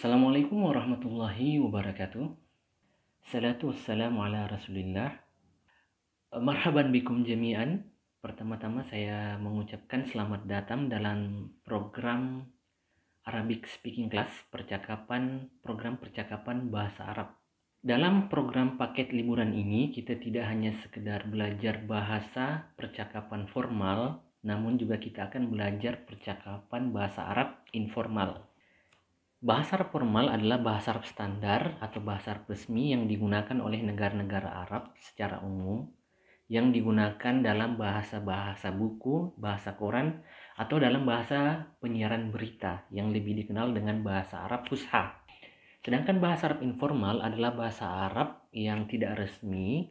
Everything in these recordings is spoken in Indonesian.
Assalamualaikum warahmatullahi wabarakatuh. Salatu wassalamu ala rasulillah. Marhaban bikum jami'an. Pertama-tama saya mengucapkan selamat datang dalam program Arabic Speaking Class, program percakapan bahasa Arab. Dalam program paket liburan ini, kita tidak hanya sekedar belajar bahasa percakapan formal, namun juga kita akan belajar percakapan bahasa Arab informal. Bahasa Arab formal adalah bahasa Arab standar atau bahasa Arab resmi yang digunakan oleh negara-negara Arab secara umum, yang digunakan dalam bahasa-bahasa buku, bahasa koran, atau dalam bahasa penyiaran berita yang lebih dikenal dengan bahasa Arab Fusha. Sedangkan bahasa Arab informal adalah bahasa Arab yang tidak resmi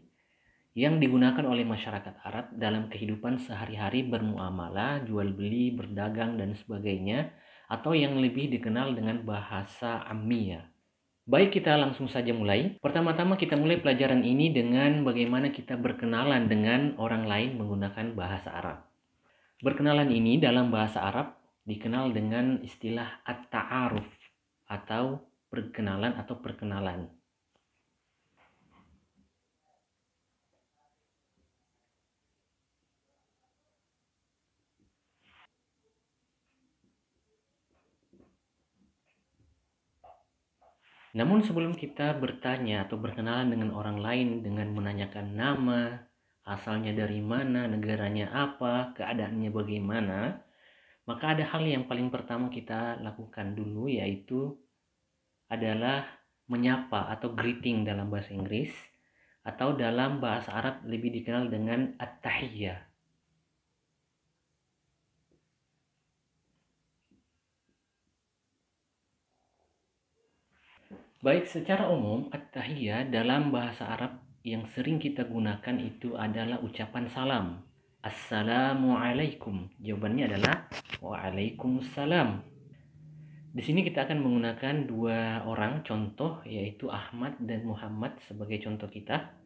yang digunakan oleh masyarakat Arab dalam kehidupan sehari-hari, bermuamalah, jual beli, berdagang, dan sebagainya, atau yang lebih dikenal dengan bahasa Ammiyah. Baik, kita langsung saja mulai. Pertama-tama kita mulai pelajaran ini dengan bagaimana kita berkenalan dengan orang lain menggunakan bahasa Arab. Berkenalan ini dalam bahasa Arab dikenal dengan istilah at-ta'aruf atau perkenalan. Namun sebelum kita bertanya atau berkenalan dengan orang lain dengan menanyakan nama, asalnya dari mana, negaranya apa, keadaannya bagaimana, maka ada hal yang paling pertama kita lakukan dulu, yaitu adalah menyapa atau greeting dalam bahasa Inggris, atau dalam bahasa Arab lebih dikenal dengan at-tahiyyah. Baik, secara umum at-tahiyyah dalam bahasa Arab yang sering kita gunakan itu adalah ucapan salam. Assalamualaikum. Jawabannya adalah waalaikumsalam. Di sini kita akan menggunakan dua orang contoh, yaitu Ahmad dan Muhammad sebagai contoh kita.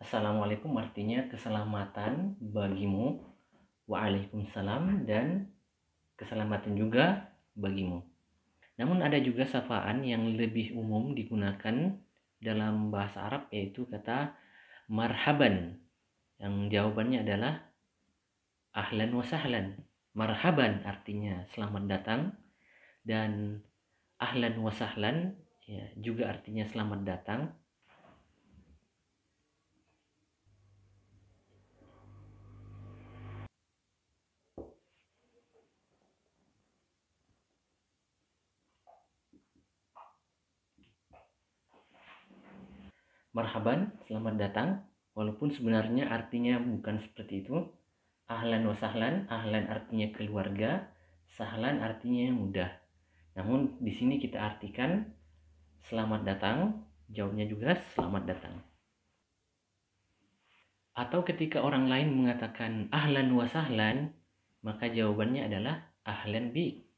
Assalamualaikum artinya keselamatan bagimu. Waalaikumsalam dan keselamatan juga bagimu. Namun ada juga sapaan yang lebih umum digunakan dalam bahasa Arab, yaitu kata marhaban, yang jawabannya adalah ahlan wa sahlan. Marhaban artinya selamat datang, dan ahlan wa sahlan ya, juga artinya selamat datang. Marhaban, selamat datang, walaupun sebenarnya artinya bukan seperti itu. Ahlan wa sahlan, ahlan artinya keluarga, sahlan artinya mudah. Namun di sini kita artikan selamat datang, jawabnya juga selamat datang. Atau ketika orang lain mengatakan ahlan wa sahlan, maka jawabannya adalah ahlan bi.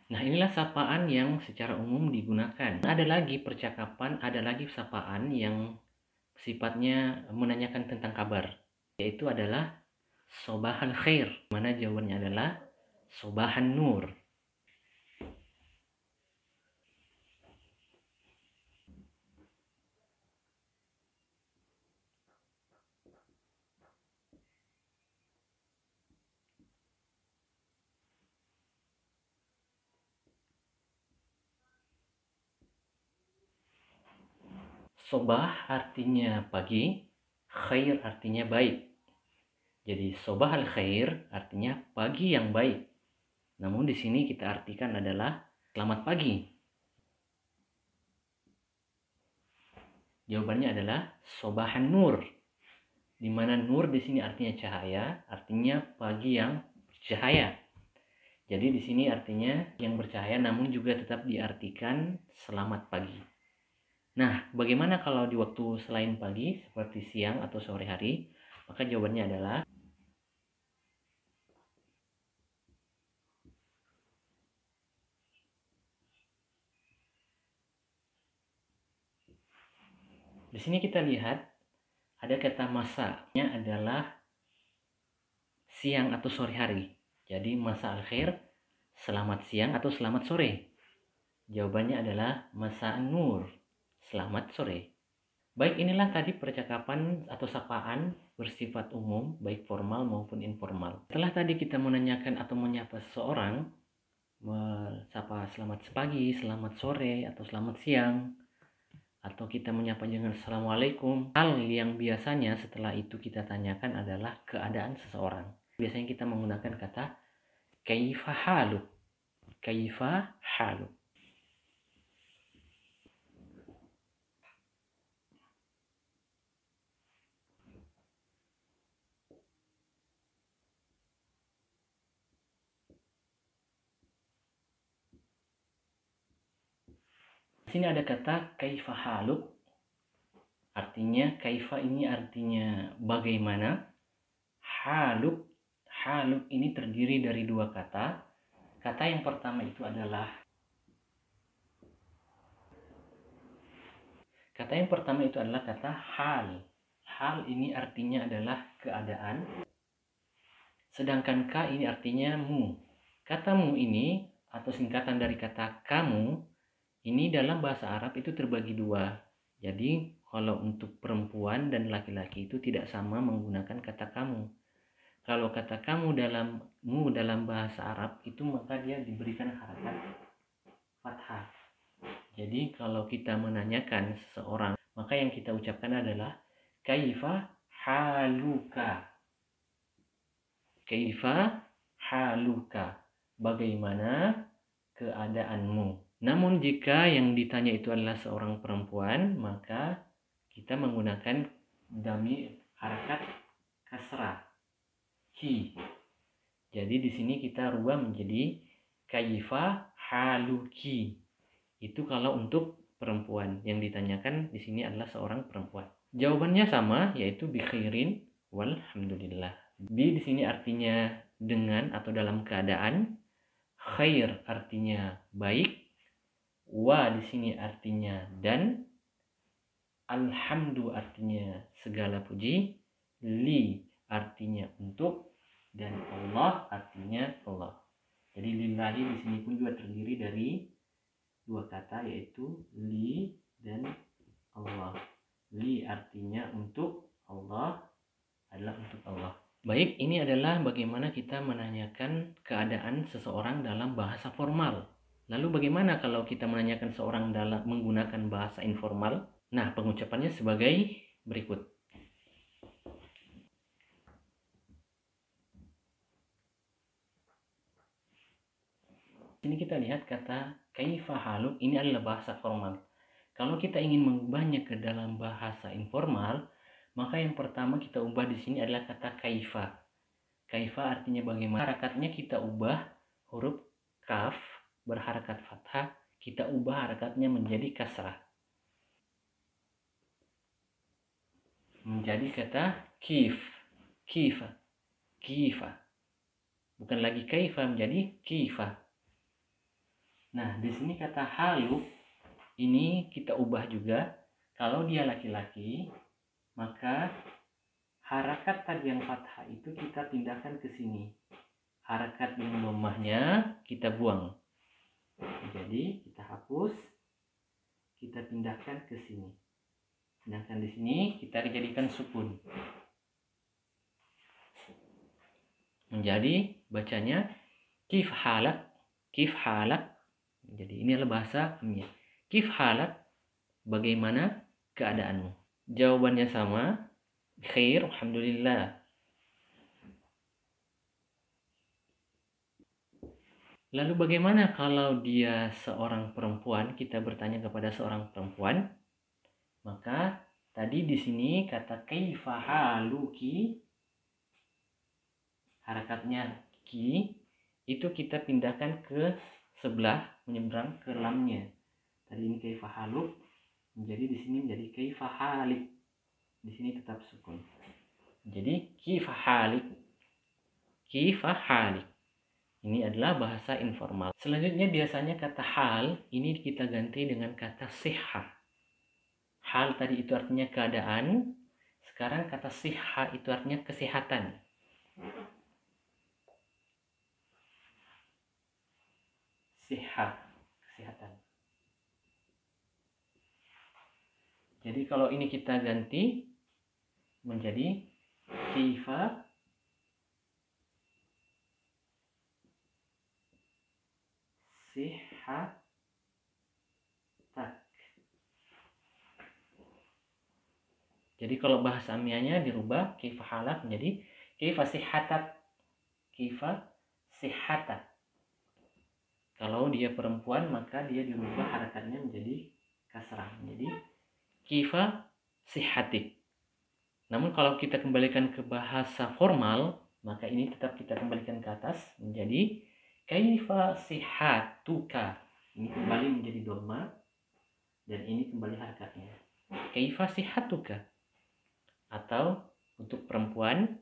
Nah, inilah sapaan yang secara umum digunakan. Ada lagi sapaan yang sifatnya menanyakan tentang kabar, yaitu adalah sobahal khair, mana jawabannya adalah sobahan nur. Sobah artinya pagi, khair artinya baik. Jadi sobah al khair artinya pagi yang baik. Namun di sini kita artikan adalah selamat pagi. Jawabannya adalah sobahan nur. Di mana nur di sini artinya cahaya, artinya pagi yang bercahaya. Jadi di sini artinya yang bercahaya, namun juga tetap diartikan selamat pagi. Nah, bagaimana kalau di waktu selain pagi seperti siang atau sore hari? Maka jawabannya adalah di sini kita lihat ada kata masanya adalah siang atau sore hari. Jadi masa al-khair, selamat siang atau selamat sore. Jawabannya adalah masa nur, selamat sore. Baik, inilah tadi percakapan atau sapaan bersifat umum, baik formal maupun informal. Setelah tadi kita menanyakan atau menyapa seseorang, sapa selamat pagi, selamat sore, atau selamat siang, atau kita menyapa dengan assalamualaikum. Hal yang biasanya setelah itu kita tanyakan adalah keadaan seseorang. Biasanya kita menggunakan kata kaifa haluk. Kaifa haluk. Di sini ada kata kaifa haluk. Artinya kaifa ini artinya bagaimana. Haluk, haluk ini terdiri dari dua kata. Kata yang pertama itu adalah kata hal. Hal ini artinya adalah keadaan. Sedangkan ka ini artinya mu. Kata mu ini atau singkatan dari kata kamu ini dalam bahasa Arab itu terbagi dua. Jadi kalau untuk perempuan dan laki-laki itu tidak sama menggunakan kata kamu. Kalau kata kamu dalam bahasa Arab itu maka dia diberikan harakat fathah. Jadi kalau kita menanyakan seseorang, maka yang kita ucapkan adalah kaifa haluka. Kaifa haluka. Bagaimana keadaanmu? Namun jika yang ditanya itu adalah seorang perempuan, maka kita menggunakan dami harakat kasrah. Hi. Jadi di sini kita rubah menjadi kaifa haluki. Itu kalau untuk perempuan. Yang ditanyakan di sini adalah seorang perempuan. Jawabannya sama, yaitu bi khairin walhamdulillah. Bi di sini artinya dengan atau dalam keadaan. Khair artinya baik. Wa di sini artinya dan. Alhamdu artinya segala puji. Li artinya untuk. Dan Allah artinya Allah. Jadi lillahi di sini pun juga terdiri dari dua kata, yaitu li dan Allah. Li artinya untuk, Allah adalah untuk Allah. Baik, ini adalah bagaimana kita menanyakan keadaan seseorang dalam bahasa formal. Lalu bagaimana kalau kita menanyakan seorang dalam menggunakan bahasa informal? Nah, pengucapannya sebagai berikut. Ini kita lihat kata kaifa haluk, ini adalah bahasa formal. Kalau kita ingin mengubahnya ke dalam bahasa informal, maka yang pertama kita ubah di sini adalah kata kaifa. Kaifa artinya bagaimana. Harakatnya kita ubah huruf kaf berharakat fathah, kita ubah harakatnya menjadi kasrah. Menjadi kata kif. Kifa. Kifa. Bukan lagi kaifa, menjadi kifa. Nah, di sini kata haluk ini kita ubah juga. Kalau dia laki-laki, maka harakat tadi yang fathah itu kita pindahkan ke sini. Harakat yang dhammahnya kita buang. Jadi kita hapus, kita pindahkan ke sini. Sedangkan di sini kita jadikan sukun. Menjadi bacanya kif halak, kif halak. Jadi ini adalah bahasa Amiyah. Kif halak, bagaimana keadaanmu? Jawabannya sama, khair, alhamdulillah. Lalu bagaimana kalau dia seorang perempuan? Kita bertanya kepada seorang perempuan. Maka tadi di sini kata kaifa haluki, harakatnya ki, itu kita pindahkan ke sebelah, menyeberang ke lamnya. Tadi ini kaifa haluk, menjadi di sini menjadi kaifa halik. Di sini tetap sukun. Jadi kaifa halik. Kaifa halik. Ini adalah bahasa informal. Selanjutnya biasanya kata hal ini kita ganti dengan kata sihha. Hal tadi itu artinya keadaan. Sekarang kata sihha itu artinya kesehatan. Sihha, kesehatan. Jadi kalau ini kita ganti menjadi kaifa sihhatak. Jadi kalau bahasa Amianya dirubah kaifa halak menjadi kaifa sihhatak. Kaifa sihhatak. Kalau dia perempuan maka dia dirubah harakatnya menjadi kasrah, menjadi kaifa sihhatik. Namun kalau kita kembalikan ke bahasa formal, maka ini tetap kita kembalikan ke atas menjadi kaifa sihhatuka. Ini kembali menjadi dhamma dan ini kembali harakatnya. Kaifa sihhatuka. Atau untuk perempuan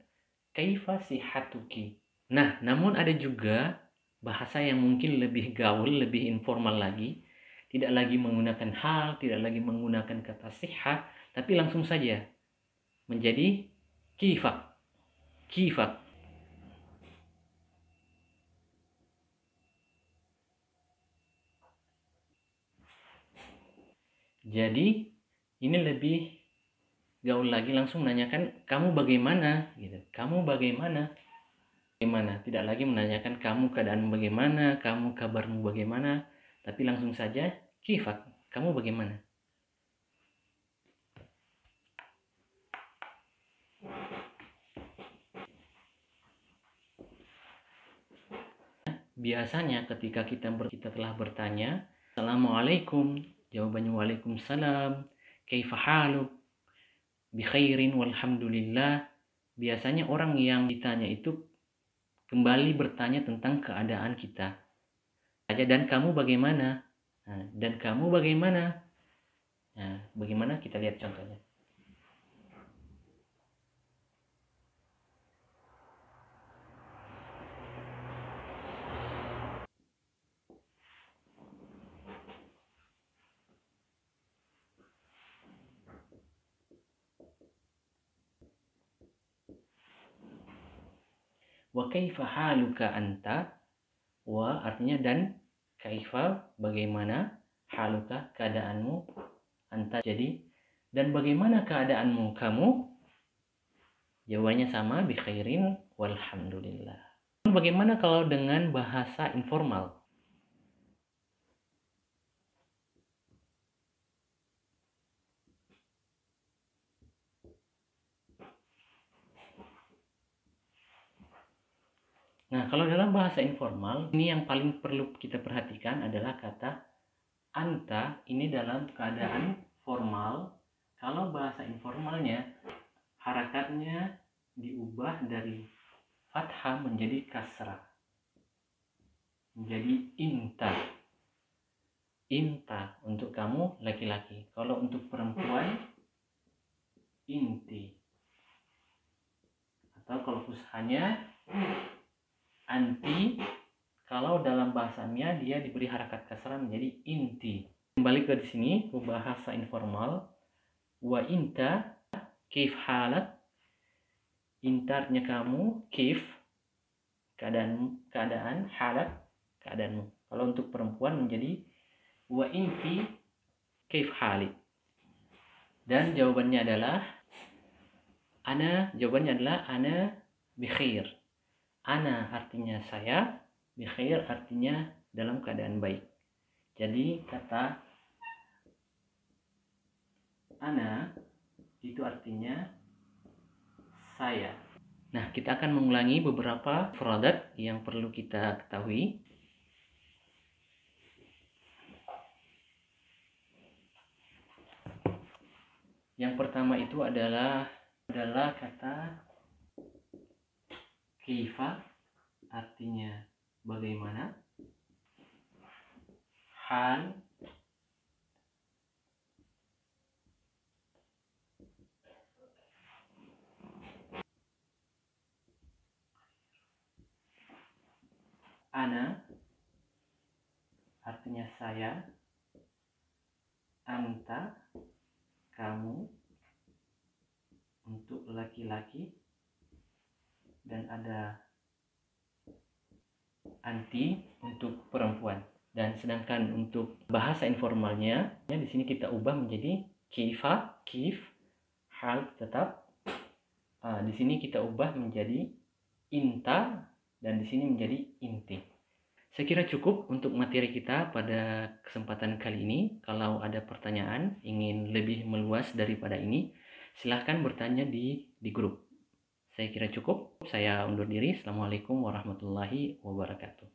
kaifa sihhatuki. Nah, namun ada juga bahasa yang mungkin lebih gaul, lebih informal lagi. Tidak lagi menggunakan hal, tidak lagi menggunakan kata sihha, tapi langsung saja menjadi kifak. Kifak. Jadi ini lebih gaul lagi, langsung menanyakan kamu bagaimana gitu. Kamu bagaimana? Bagaimana? Tidak lagi menanyakan kamu keadaan bagaimana, kamu kabarmu bagaimana, tapi langsung saja kifak. Kamu bagaimana? Biasanya ketika kita telah bertanya, Assalamualaikum, jawabannya Waalaikumsalam, kaifa haluk, bi khairin walhamdulillah. Biasanya orang yang ditanya itu kembali bertanya tentang keadaan kita. Dan kamu bagaimana? Nah, dan kamu bagaimana? Nah, bagaimana kita lihat contohnya. Wa kaifa haluka anta? Wa artinya dan, kaifa bagaimana, haluka keadaanmu, anta jadi, dan bagaimana keadaanmu kamu? Jawabannya sama, bi khairin walhamdulillah. Bagaimana kalau dengan bahasa informal? Nah, kalau dalam bahasa informal, ini yang paling perlu kita perhatikan adalah kata anta. Ini dalam keadaan formal. Kalau bahasa informalnya, harakatnya diubah dari fathah menjadi kasrah. Menjadi inta. Inta untuk kamu laki-laki. Kalau untuk perempuan, inti. Atau kalau fusahanya, anti. Kalau dalam bahasanya dia diberi harakat kasrah menjadi inti. Kembali ke sini ke bahasa informal. Wa inta kif halat. Inta artinya kamu, kif keadaan, halat keadaanmu. Kalau untuk perempuan menjadi wa inti kif halik. Dan jawabannya adalah ana bi khair. Ana artinya saya, bi khair artinya dalam keadaan baik. Jadi kata ana itu artinya saya. Nah, kita akan mengulangi beberapa mufradat yang perlu kita ketahui. Yang pertama itu adalah kata kaifa artinya Bagaimana hal ana artinya saya, anta kamu untuk laki-laki, dan ada anti untuk perempuan. Dan sedangkan untuk bahasa informalnya, di sini kita ubah menjadi kifa, kif, hal tetap. Di sini kita ubah menjadi inta, dan di sini menjadi inti. Saya kira cukup untuk materi kita pada kesempatan kali ini. Kalau ada pertanyaan, ingin lebih meluas daripada ini, silahkan bertanya di grup. Saya kira cukup. Saya undur diri. Assalamualaikum warahmatullahi wabarakatuh.